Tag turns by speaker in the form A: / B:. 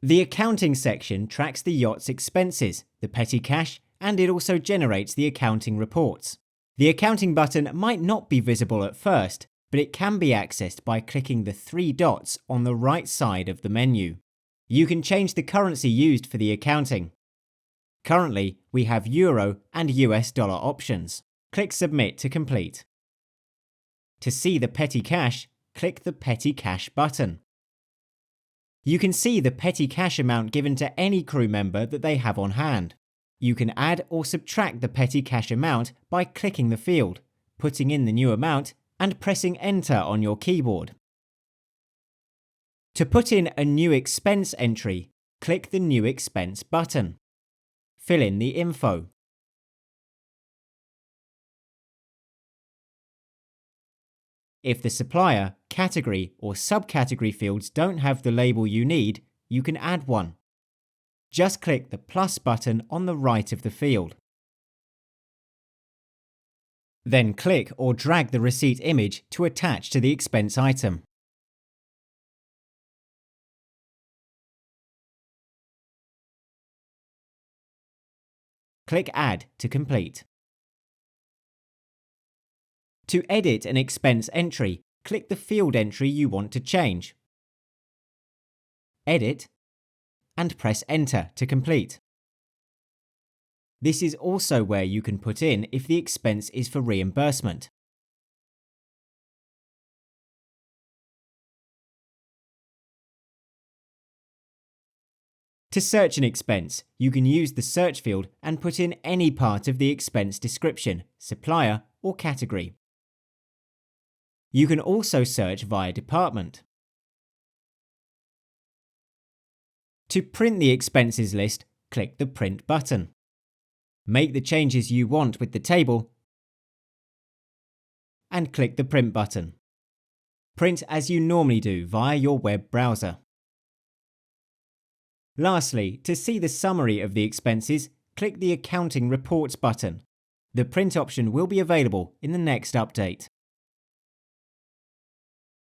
A: The accounting section tracks the yacht's expenses, the petty cash, and it also generates the accounting reports. The accounting button might not be visible at first, but it can be accessed by clicking the 3 dots on the right side of the menu. You can change the currency used for the accounting. Currently, we have Euro and US dollar options. Click Submit to complete. To see the petty cash, click the Petty Cash button. You can see the petty cash amount given to any crew member that they have on hand. You can add or subtract the petty cash amount by clicking the field, putting in the new amount, and pressing Enter on your keyboard. To put in a new expense entry, click the New Expense button. Fill in the info. If the supplier, category, or subcategory fields don't have the label you need, you can add one. Just click the plus button on the right of the field. Then click or drag the receipt image to attach to the expense item. Click Add to complete. To edit an expense entry, click the field entry you want to change. Edit, and press Enter to complete. This is also where you can put in if the expense is for reimbursement. To search an expense, you can use the search field and put in any part of the expense description, supplier, or category. You can also search via department. To print the expenses list, click the Print button. Make the changes you want with the table and click the Print button. Print as you normally do via your web browser. Lastly, to see the summary of the expenses, click the Accounting Reports button. The print option will be available in the next update.